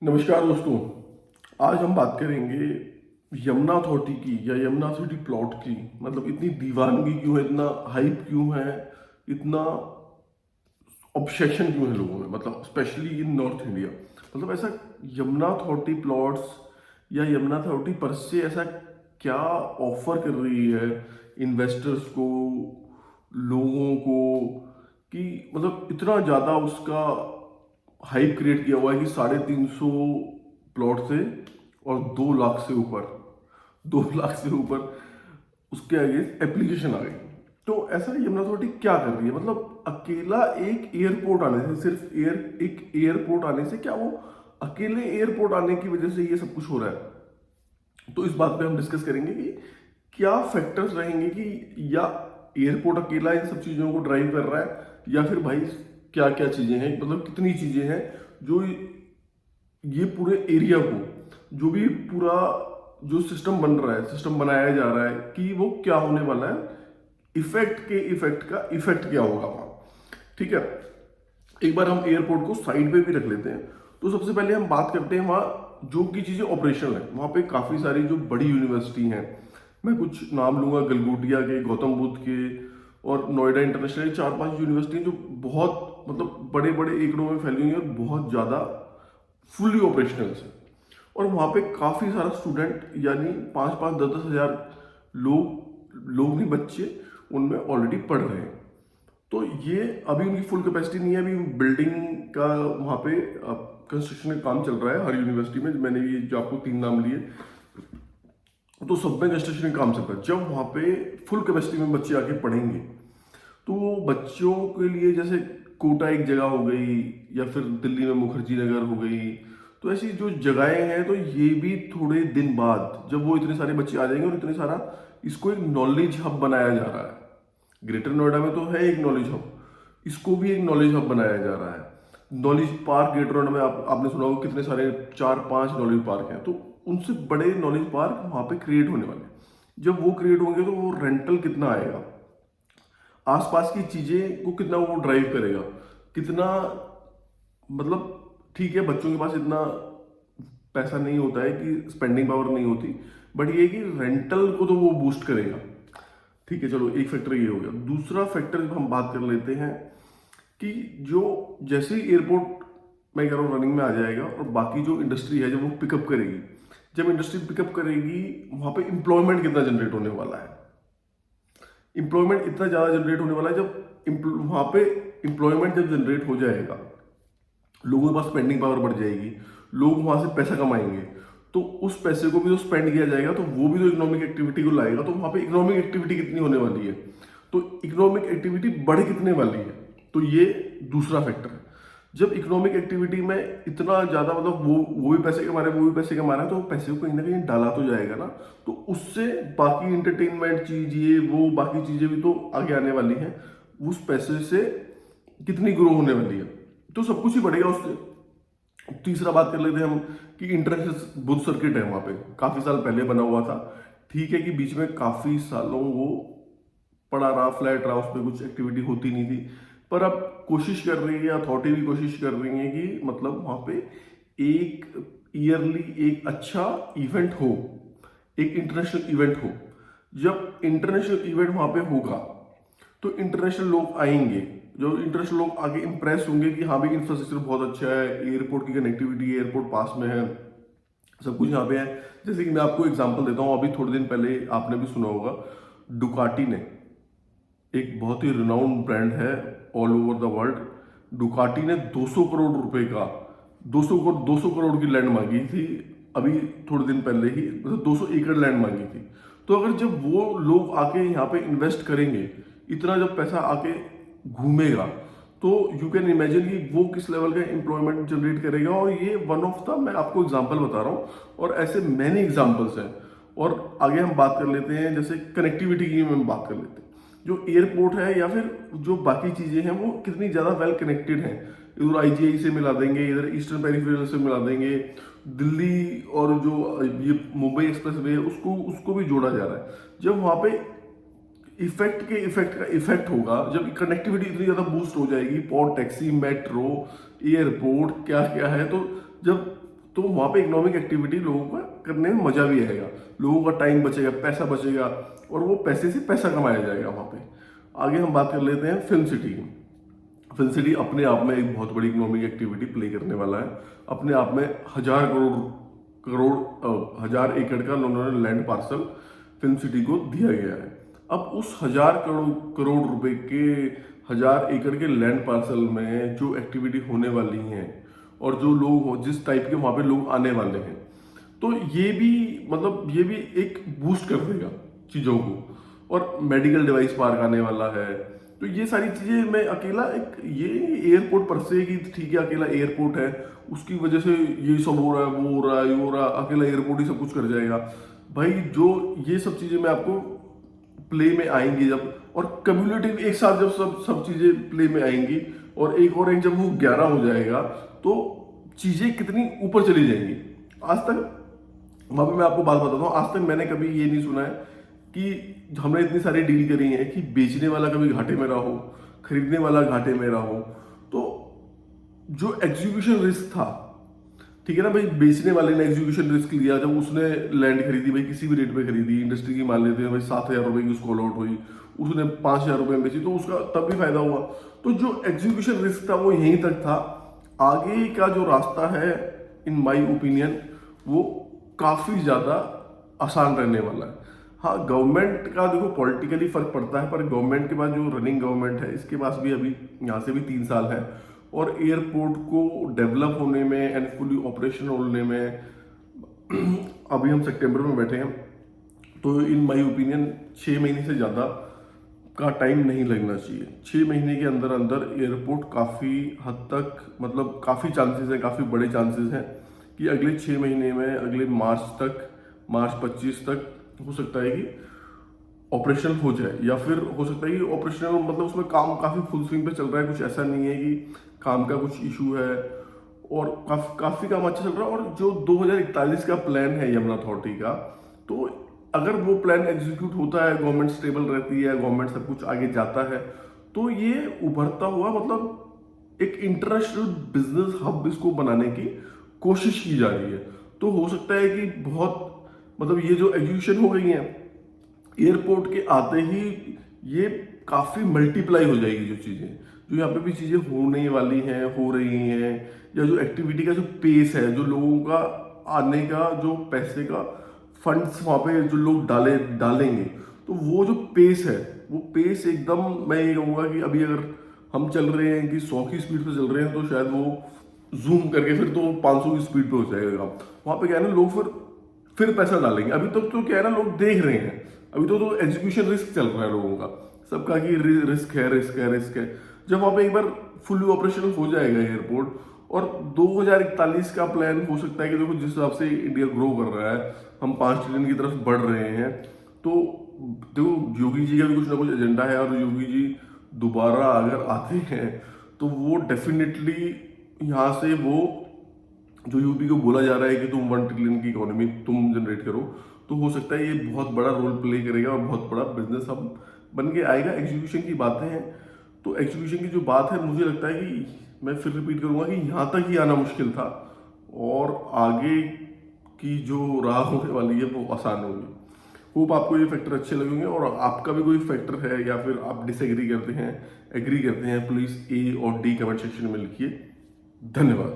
नमस्कार दोस्तों। आज हम बात करेंगे यमुना अथॉरिटी की या यमुना अथॉरिटी प्लॉट की। मतलब इतनी दीवानगी क्यों है, इतना हाइप क्यों है, इतना ऑब्सेशन क्यों है लोगों में, मतलब स्पेशली इन नॉर्थ इंडिया। मतलब ऐसा यमुना अथॉरिटी प्लॉट्स या यमुना अथॉरिटी पर से ऐसा क्या ऑफर कर रही है इन्वेस्टर्स को, लोगों को, कि मतलब इतना ज़्यादा उसका हाइप क्रिएट किया हुआ है कि 350 प्लॉट थे और 2 लाख से ऊपर, 2 लाख से ऊपर उसके आगे एप्लीकेशन आ गई। तो ऐसा यमुना अथॉरिटी क्या कर रही है? मतलब अकेला एक एयरपोर्ट आने से, सिर्फ एक एयरपोर्ट आने से, क्या वो अकेले एयरपोर्ट आने की वजह से ये सब कुछ हो रहा है? तो इस बात पे हम डिस्कस करेंगे कि क्या फैक्टर्स रहेंगे कि या एयरपोर्ट अकेला इन सब चीज़ों को ड्राइव कर रहा है, या फिर भाई क्या क्या चीज़ें हैं, मतलब कितनी चीज़ें हैं जो ये पूरे एरिया को, जो भी पूरा जो सिस्टम बन रहा है, सिस्टम बनाया जा रहा है, कि वो क्या होने वाला है, इफेक्ट का इफेक्ट क्या होगा वहां। ठीक है, एक बार हम एयरपोर्ट को साइड पे भी रख लेते हैं। तो सबसे पहले हम बात करते हैं वहाँ जो की चीज़ें ऑपरेशनल है। वहाँ पे काफ़ी सारी जो बड़ी यूनिवर्सिटी हैं, मैं कुछ नाम लूँगा, गलगोटिया के, गौतम बुद्ध के और नोएडा इंटरनेशनल, 4-5 यूनिवर्सिटी हैं जो बहुत मतलब बड़े बड़े एकड़ों में फैली हुई हैं और बहुत ज़्यादा फुल्ली ऑपरेशनल है। और वहाँ पे काफ़ी सारा स्टूडेंट, यानी 5-5, 10-10 हज़ार लोग नहीं, बच्चे उनमें ऑलरेडी पढ़ रहे हैं। तो ये अभी उनकी फुल कैपेसिटी नहीं है, अभी बिल्डिंग का वहाँ पे कंस्ट्रक्शन का काम चल रहा है हर यूनिवर्सिटी में। मैंने ये जो आपको 3 नाम लिए, तो सब में कंस्ट्रक्शन का काम चल रहा है। जब वहाँ पे फुल कैपेसिटी में बच्चे आके पढ़ेंगे, तो बच्चों के लिए जैसे कोटा एक जगह हो गई, या फिर दिल्ली में मुखर्जी नगर हो गई, तो ऐसी जो जगहें हैं, तो ये भी थोड़े दिन बाद जब वो इतने सारे बच्चे आ जाएंगे और इतने सारा, इसको एक नॉलेज हब बनाया जा रहा है। ग्रेटर नोएडा में तो है एक नॉलेज हब, इसको भी एक नॉलेज हब बनाया जा रहा है। नॉलेज पार्क ग्रेटर नोएडा में आपने सुना होगा कितने सारे 4-5 नॉलेज पार्क हैं। तो उनसे बड़े नॉलेज पार्क वहाँ पे क्रिएट होने वाले हैं। जब वो क्रिएट होंगे तो वो रेंटल कितना आएगा, आसपास की चीजें को कितना वो ड्राइव करेगा, कितना, मतलब ठीक है बच्चों के पास इतना पैसा नहीं होता है कि स्पेंडिंग पावर नहीं होती, बट ये कि रेंटल को तो वो बूस्ट करेगा। ठीक है, चलो एक फैक्टर ये हो गया। दूसरा फैक्टर जब हम बात कर लेते हैं कि जो जैसे ही एयरपोर्ट, मैं कह रहा हूँ, रनिंग में आ जाएगा और बाकी जो इंडस्ट्री है जब वो पिकअप करेगी, जब इंडस्ट्री पिकअप करेगी, वहां पे इंप्लॉयमेंट कितना जनरेट होने वाला है। इंप्लॉयमेंट इतना ज़्यादा जनरेट होने वाला है, जब वहां पे इंप्लॉयमेंट जब जनरेट हो जाएगा, लोगों के पास स्पेंडिंग पावर बढ़ जाएगी, लोग वहां से पैसा कमाएंगे, तो उस पैसे को भी तो स्पेंड किया जाएगा, तो वो भी तो इकोनॉमिक एक्टिविटी को लाएगा। तो वहां पे इकोनॉमिक एक्टिविटी कितनी होने वाली है, तो इकोनॉमिक एक्टिविटी बढ़ कितने वाली है, तो ये दूसरा फैक्टर है। जब इकोनॉमिक एक्टिविटी में इतना ज्यादा, मतलब वो भी पैसे कमा रहे हैं, वो भी पैसे कमा रहे हैं, तो पैसे को कहीं ना कहीं डाला तो जाएगा ना। तो उससे बाकी इंटरटेनमेंट चीज, ये वो बाकी चीजें भी तो आगे आने वाली हैं। उस पैसे से कितनी ग्रो होने वाली है, तो सब कुछ ही बढ़ेगा उससे। तीसरा बात कर लेते हैं हम कि इंटरनेशनल बुद्ध सर्किट है, वहां पे काफी साल पहले बना हुआ था। ठीक है कि बीच में काफी सालों वो पड़ा रहा, फ्लैट रहा, उस पर कुछ एक्टिविटी होती नहीं थी। पर अब कोशिश कर रही है, अथॉरिटी भी कोशिश कर रही है कि मतलब वहां पे एक ईयरली एक अच्छा इवेंट हो, एक इंटरनेशनल इवेंट हो। जब इंटरनेशनल इवेंट वहां पे होगा, तो इंटरनेशनल लोग आएंगे, जो इंटरनेशनल लोग आगे इंप्रेस होंगे कि हाँ भाई इंफ्रास्ट्रक्चर बहुत अच्छा है, एयरपोर्ट की कनेक्टिविटी, एयरपोर्ट पास में है, सब कुछ यहाँ पे है। जैसे कि मैं आपको एग्जांपल देता हूँ, अभी थोड़े दिन पहले आपने भी सुना होगा, डुकाटी ने, एक बहुत ही रिनाउंड ब्रांड है all over the world, Ducati ने 200 करोड़ रुपए का, 200 करोड़ की लैंड मांगी थी अभी थोड़े दिन पहले ही, मतलब 200 एकड़ लैंड मांगी थी। तो अगर जब वो लोग आके यहाँ पे इन्वेस्ट करेंगे, इतना जब पैसा आके घूमेगा, तो यू कैन इमेजिन कि वो किस लेवल का एम्प्लॉयमेंट जनरेट करेगा। और ये वन ऑफ द, मैं आपको एग्जांपल बता रहा हूँ, और ऐसे मैनी एग्जांपल्स हैं। और आगे हम बात कर लेते हैं, जैसे कनेक्टिविटी की हम बात कर लेते हैं। जो एयरपोर्ट है या फिर जो बाकी चीजें हैं, वो कितनी ज्यादा वेल कनेक्टेड हैं। इधर आईजीआई से मिला देंगे, इधर ईस्टर्न पेरिफेरल से मिला देंगे, दिल्ली और जो ये मुंबई एक्सप्रेस वे है उसको उसको भी जोड़ा जा रहा है। जब वहां पे इफेक्ट का इफेक्ट होगा, जब कनेक्टिविटी इतनी ज्यादा बूस्ट हो जाएगी, पॉड टैक्सी, मेट्रो, एयरपोर्ट, क्या क्या है, तो जब तो वहाँ पे इकोनॉमिक एक्टिविटी लोगों का करने में मजा भी आएगा, लोगों का टाइम बचेगा, पैसा बचेगा, और वो पैसे से पैसा कमाया जाएगा वहाँ पे। आगे हम बात कर लेते हैं फिल्म सिटी की। फिल्म सिटी अपने आप में एक बहुत बड़ी इकोनॉमिक एक्टिविटी प्ले करने वाला है। अपने आप में 1,000 एकड़ का उन्होंने लैंड पार्सल फिल्म सिटी को दिया गया है। अब उस 1,000 करोड़ रुपए के 1,000 एकड़ के लैंड पार्सल में जो एक्टिविटी होने वाली है और जो लोग हो, जिस टाइप के वहां पे लोग आने वाले हैं, तो ये भी मतलब ये भी एक बूस्ट कर देगा चीज़ों को। और मेडिकल डिवाइस पार्क आने वाला है, तो ये सारी चीज़ें मैं अकेला एक ये एयरपोर्ट पर से कि ठीक है अकेला एयरपोर्ट है उसकी वजह से ये सब हो रहा है, वो हो रहा है, ये हो रहा है, अकेला एयरपोर्ट ही सब कुछ कर जाएगा भाई। जो ये सब चीज़ें मैं आपको प्ले में आएंगी जब, और कम्युलेटिव एक साथ जब सब चीज़ें प्ले में आएंगी और एक जब वो 11 हो जाएगा तो चीज़ें कितनी ऊपर चली जाएंगी। आज तक वहाँ पे मैं आपको बात बताता हूँ, आज तक मैंने कभी ये नहीं सुना है कि हमने इतनी सारी डील करी है कि बेचने वाला कभी घाटे में रहा हो, खरीदने वाला घाटे में रहा हो। तो जो एग्जीक्यूशन रिस्क था, ठीक है ना भाई, बेचने वाले ने एग्जीक्यूशन रिस्क लिया जब उसने लैंड खरीदी, भाई किसी भी रेट पे खरीदी, इंडस्ट्री की मान लेते हैं भाई 7,000 रुपए की उसको अलॉट हुई, उसने 5,000 रुपए में बेची तो उसका तब भी फायदा हुआ। तो जो एग्जीक्यूशन रिस्क था वो यहीं तक था। आगे का जो रास्ता है इन माई ओपिनियन वो काफी ज्यादा आसान रहने वाला है। हाँ, गवर्नमेंट का देखो पॉलिटिकली फर्क पड़ता है, पर गवर्नमेंट के पास जो रनिंग गवर्नमेंट है इसके पास भी अभी यहाँ से भी 3 साल है, और एयरपोर्ट को डेवलप होने में एंड फुली ऑपरेशन होने में अभी हम सितंबर में बैठे हैं, तो इन माय ओपिनियन 6 महीने से ज़्यादा का टाइम नहीं लगना चाहिए। 6 महीने के अंदर अंदर एयरपोर्ट काफ़ी हद तक मतलब काफ़ी चांसेस हैं, काफ़ी बड़े चांसेस हैं कि अगले 6 महीने में अगले मार्च 25 तक हो सकता है कि ऑपरेशनल हो जाए, या फिर हो सकता है कि ऑपरेशनल मतलब उसमें काम काफ़ी फुल स्विंग पे चल रहा है, कुछ ऐसा नहीं है कि काम का कुछ इशू है, और काफ़ी काम अच्छा चल रहा है। और जो 2041 का प्लान है यमुना अथॉरिटी का, तो अगर वो प्लान एग्जीक्यूट होता है, गवर्नमेंट स्टेबल रहती है, गवर्नमेंट सब कुछ आगे जाता है, तो ये उभरता हुआ मतलब एक इंटरनेशनल बिजनेस हब इसको बनाने की कोशिश की जा रही है। तो हो सकता है कि बहुत मतलब ये जो एग्जीक्यूशन हो गई है एयरपोर्ट के आते ही ये काफ़ी मल्टीप्लाई हो जाएगी। जो चीज़ें जो यहाँ पे भी चीज़ें होने वाली हैं, हो रही हैं, या जो एक्टिविटी का जो पेस है, जो लोगों का आने का जो पैसे का फंड्स वहाँ पे जो लोग डालेंगे, तो वो जो पेस है वो पेस एकदम, मैं ये कहूँगा कि अभी अगर हम चल रहे हैं कि 100 की स्पीड पे चल रहे हैं, तो शायद वो जूम करके फिर तो 500 की स्पीड पे हो जाएगा। वहाँ पे क्या है ना, लोग फिर पैसा डालेंगे। अभी तक तो क्या है ना, लोग देख रहे हैं, अभी तो एग्जीक्यूशन रिस्क चल रहा है लोगों का, सबका कि रिस्क है। जब वहाँ पे एक बार फुली ऑपरेशनल हो जाएगा एयरपोर्ट, और 2041 का प्लान हो सकता है कि देखो जिस हिसाब से इंडिया ग्रो कर रहा है, हम 5 ट्रिलियन की तरफ बढ़ रहे हैं, तो देखो योगी जी का भी कुछ ना कुछ एजेंडा है, और योगी जी दोबारा अगर आते हैं तो वो डेफिनेटली यहाँ से वो जो यूपी को बोला जा रहा है कि तुम 1 ट्रिलियन की इकोनॉमी तुम जनरेट करो, तो हो सकता है ये बहुत बड़ा रोल प्ले करेगा और बहुत बड़ा बिजनेस हब बन के आएगा। एग्जीक्यूशन की बातें हैं, तो एग्जीक्यूशन की जो बात है, मुझे लगता है कि मैं फिर रिपीट करूंगा कि यहाँ तक ही आना मुश्किल था, और आगे की जो राह होने वाली है वो आसान होगी। होप आपको ये फैक्टर अच्छे लगेंगे, और आपका भी कोई फैक्टर है या फिर आप डिसएग्री करते हैं, एग्री करते हैं, प्लीज़ A और D कमेंट सेक्शन में लिखिए। धन्यवाद।